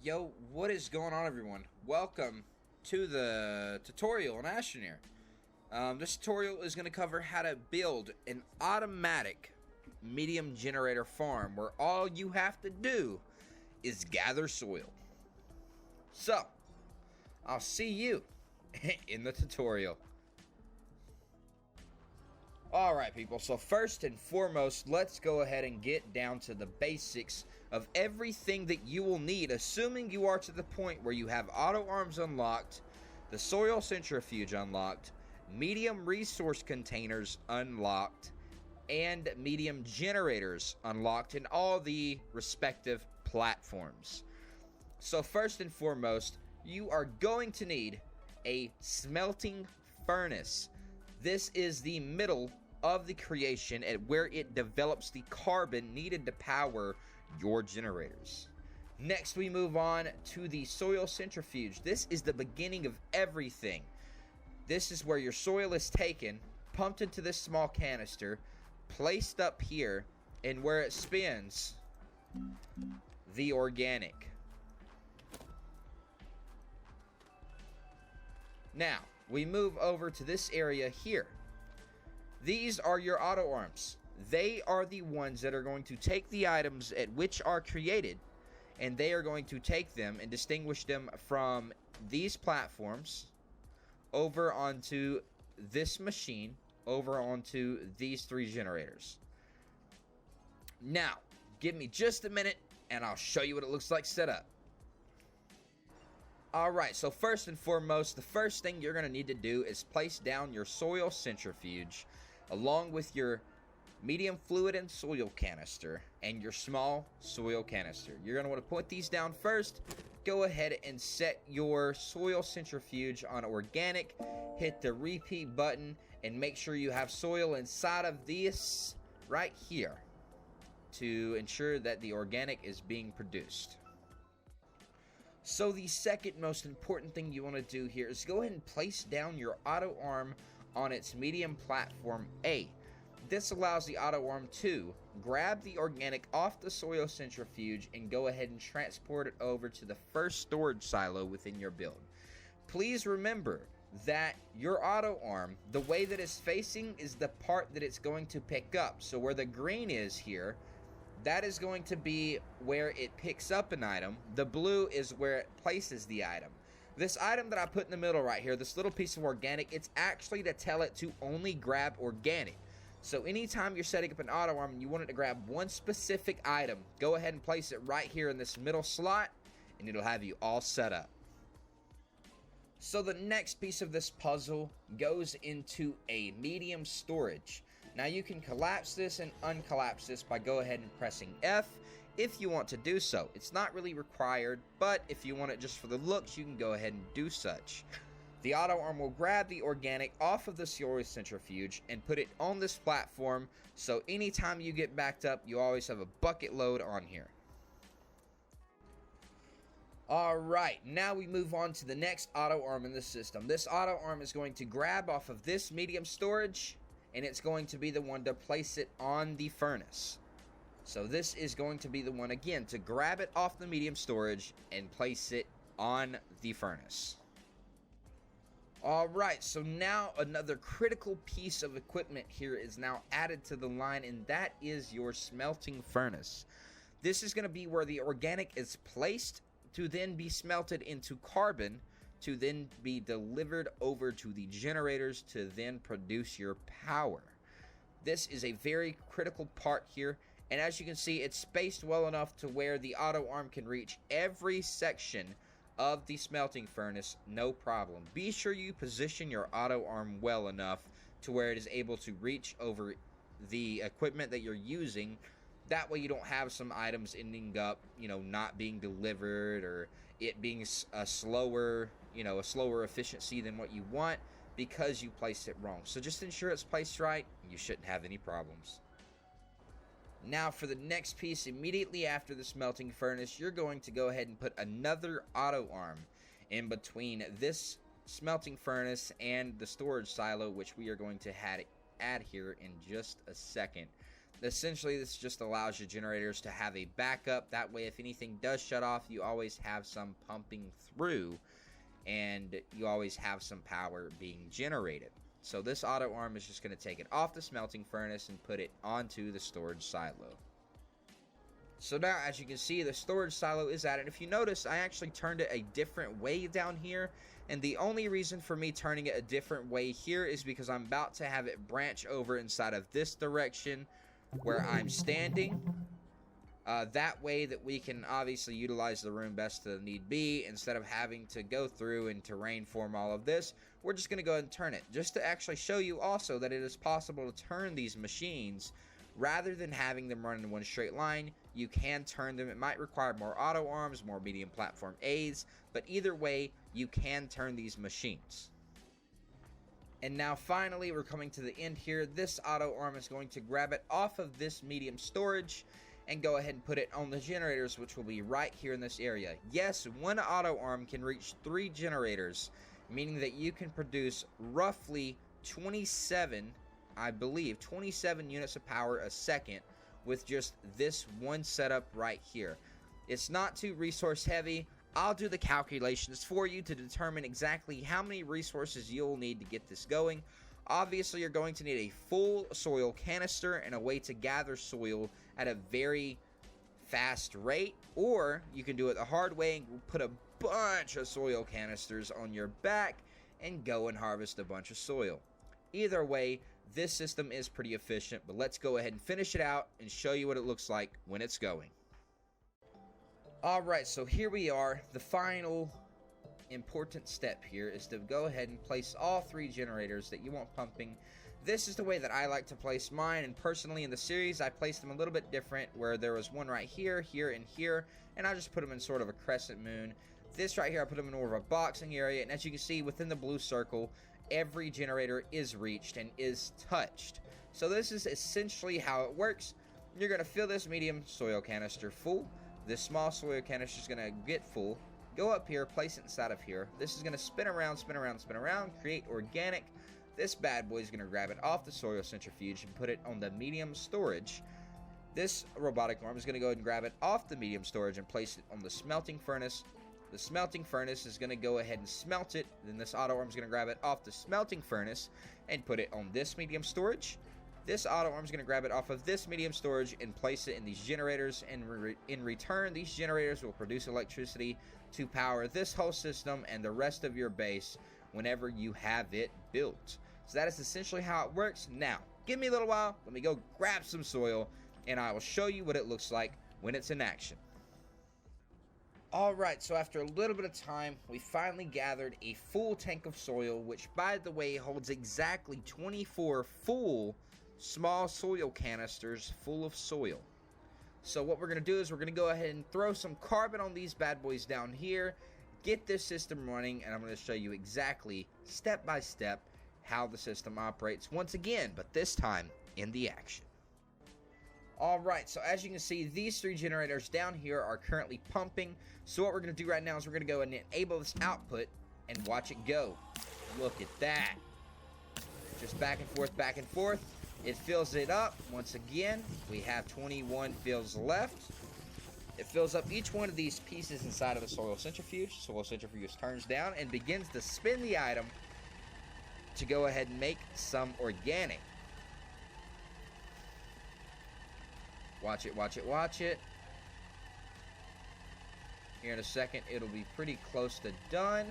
Yo, what is going on, everyone? Welcome to the tutorial on Astroneer. This tutorial is going to cover how to build an automatic medium generator farm where all you have to do is gather soil. So, I'll see you in the tutorial. Alright people, so first and foremost, let's go ahead and get down to the basics of everything that you will need, assuming you are to the point where you have auto arms unlocked, the soil centrifuge unlocked, medium resource containers unlocked, and medium generators unlocked in all the respective platforms. So first and foremost, you are going to need a smelting furnace. This is the middle of the creation at where it develops the carbon needed to power your generators. Next, we move on to the soil centrifuge. This is the beginning of everything. This is where your soil is taken, pumped into this small canister, placed up here, and where it spins the organic. Now, we move over to this area here. These are your auto arms. They are the ones that are going to take the items at which are created, and they are going to take them and distinguish them from these platforms over onto this machine, over onto these three generators. Now, give me just a minute and I'll show you what it looks like set up. Alright, so first and foremost, the first thing you're going to need to do is place down your soil centrifuge along with your medium fluid and soil canister and your small soil canister. You're going to want to put these down first. Go ahead and set your soil centrifuge on organic. Hit the repeat button and make sure you have soil inside of this right here to ensure that the organic is being produced. So the second most important thing you want to do here is go ahead and place down your auto arm on its medium platform A. This allows the auto arm to grab the organic off the soil centrifuge and go ahead and transport it over to the first storage silo within your build. Please remember that your auto arm, the way that it's facing is the part that it's going to pick up. So where the green is here, that is going to be where it picks up an item. The blue is where it places the item. This item that I put in the middle right here, this little piece of organic, it's actually to tell it to only grab organic. So anytime you're setting up an auto arm and you want it to grab one specific item, go ahead and place it right here in this middle slot and it'll have you all set up. So the next piece of this puzzle goes into a medium storage. Now you can collapse this and uncollapse this by go ahead and pressing F if you want to do so. It's not really required, but if you want it just for the looks, you can go ahead and do such. The auto arm will grab the organic off of the soil centrifuge and put it on this platform, so anytime you get backed up, you always have a bucket load on here. Alright, now we move on to the next auto arm in the system. This auto arm is going to grab off of this medium storage, and it's going to be the one to place it on the furnace. So this is going to be the one, again, to grab it off the medium storage and place it on the furnace. Alright, so now another critical piece of equipment here is now added to the line, and that is your smelting furnace. This is going to be where the organic is placed to then be smelted into carbon, to then be delivered over to the generators to then produce your power. This is a very critical part here, and as you can see, it's spaced well enough to where the auto arm can reach every section of the smelting furnace, no problem. Be sure you position your auto arm well enough to where it is able to reach over the equipment that you're using. That way you don't have some items ending up, not being delivered, or it being a slower efficiency than what you want because you placed it wrong. So just ensure it's placed right, and you shouldn't have any problems. Now for the next piece, immediately after the smelting furnace, you're going to go ahead and put another auto arm in between this smelting furnace and the storage silo, which we are going to add here in just a second. Essentially, this just allows your generators to have a backup. That way, if anything does shut off, you always have some pumping through, and you always have some power being generated. So this auto arm is just going to take it off the smelting furnace and put it onto the storage silo. So now, as you can see, the storage silo is added. If you notice, I actually turned it a different way down here. And the only reason for me turning it a different way here is because I'm about to have it branch over inside of this direction where I'm standing. That way that we can obviously utilize the room best to need be. Instead of having to go through and terrain form all of this, we're just going to go ahead and turn it. Just to actually show you also that it is possible to turn these machines rather than having them run in one straight line. You can turn them. It might require more auto arms, more medium platform A's, but either way, you can turn these machines. And now finally, we're coming to the end here. This auto arm is going to grab it off of this medium storage and go ahead and put it on the generators, which will be right here in this area. Yes, one auto arm can reach 3 generators, meaning that you can produce roughly 27, I believe, 27 units of power a second with just this one setup right here. It's not too resource heavy. I'll do the calculations for you to determine exactly how many resources you'll need to get this going. Obviously, you're going to need a full soil canister and a way to gather soil at a very fast rate, or you can do it the hard way and put a bunch of soil canisters on your back and go and harvest a bunch of soil. Either way, this system is pretty efficient, but let's go ahead and finish it out and show you what it looks like when it's going. Alright, so here we are. The final important step here is to go ahead and place all 3 generators that you want pumping. This is the way that I like to place mine, and personally in the series I placed them a little bit different, where there was one right here, here, and here, and I just put them in sort of a crescent moon. This right here I put them in more of a boxing area, and as you can see within the blue circle, every generator is reached and is touched. So this is essentially how it works. You're going to fill this medium soil canister full. This small soil canister is going to get full. Go up here, place it inside of here. This is going to spin around, spin around, spin around, create organic. This bad boy is going to grab it off the soil centrifuge and put it on the medium storage. This robotic arm is going to go ahead and grab it off the medium storage and place it on the smelting furnace. The smelting furnace is going to go ahead and smelt it. Then this auto arm is going to grab it off the smelting furnace and put it on this medium storage. This auto arm is going to grab it off of this medium storage and place it in these generators. And in return, these generators will produce electricity to power this whole system and the rest of your base whenever you have it built. So that is essentially how it works. Now, give me a little while. Let me go grab some soil, and I will show you what it looks like when it's in action. Alright, so after a little bit of time, we finally gathered a full tank of soil, which by the way holds exactly 24 full small soil canisters full of soil. So what we're going to do is we're going to go ahead and throw some carbon on these bad boys down here, get this system running, and I'm going to show you exactly, step by step, how the system operates once again, but this time in the action. Alright, so as you can see, these 3 generators down here are currently pumping. So what we're going to do right now is we're going to go and enable this output and watch it go. Look at that. Just back and forth, back and forth. It fills it up. Once again, we have 21 fills left. It fills up each one of these pieces inside of the soil centrifuge. Soil centrifuge turns down and begins to spin the item to go ahead and make some organic. Watch it, watch it, watch it. Here in a second, it'll be pretty close to done.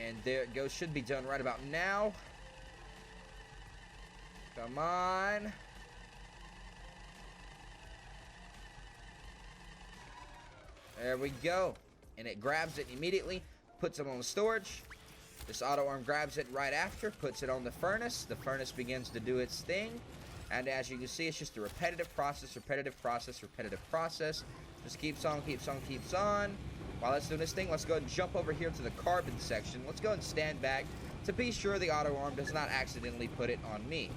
And there it goes. Should be done right about now. Come on. There we go. And it grabs it immediately, puts it on the storage. This auto arm grabs it right after, puts it on the furnace. The furnace begins to do its thing. And as you can see, it's just a repetitive process, repetitive process, repetitive process. Just keeps on, keeps on, keeps on. While it's doing this thing, let's go ahead and jump over here to the carbon section. Let's go ahead and stand back to be sure the auto arm does not accidentally put it on me.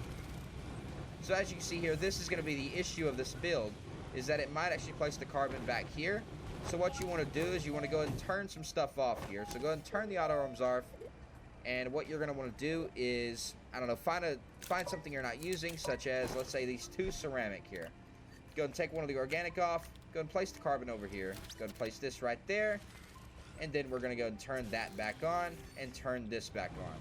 So as you can see here, this is going to be the issue of this build, is that it might actually place the carbon back here. So what you want to do is you want to go ahead and turn some stuff off here. So go ahead and turn the auto arms off. And what you're going to want to do is, I don't know, find something you're not using, such as, let's say, these 2 ceramic here. Go ahead and take one of the organic off. Go ahead and place the carbon over here. Go ahead and place this right there. And then we're going to go and turn that back on and turn this back on.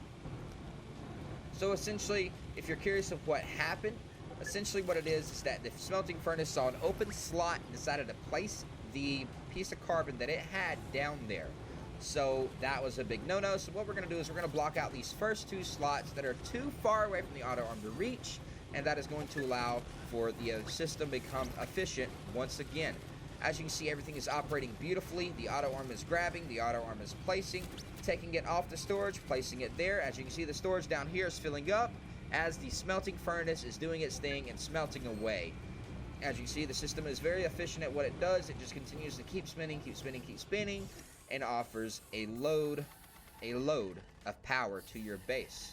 So essentially, if you're curious of what happened, essentially what it is that the smelting furnace saw an open slot and decided to place the piece of carbon that it had down there. So that was a big no-no. So what we're going to do is we're going to block out these first 2 slots that are too far away from the auto arm to reach, and that is going to allow for the system to become efficient once again. As you can see, everything is operating beautifully. The auto arm is grabbing, the auto arm is placing, taking it off the storage, placing it there. As you can see, the storage down here is filling up as the smelting furnace is doing its thing and smelting away. As you see, the system is very efficient at what it does. It just continues to keep spinning, keep spinning, keep spinning, and offers a load of power to your base.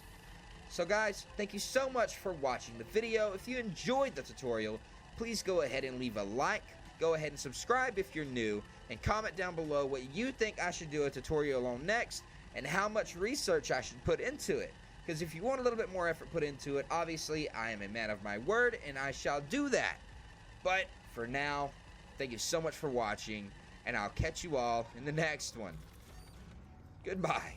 So guys, thank you so much for watching the video. If you enjoyed the tutorial, please go ahead and leave a like. Go ahead and subscribe if you're new, and comment down below what you think I should do a tutorial on next, and how much research I should put into it. Because if you want a little bit more effort put into it, obviously I am a man of my word, and I shall do that. But for now, thank you so much for watching, and I'll catch you all in the next one. Goodbye.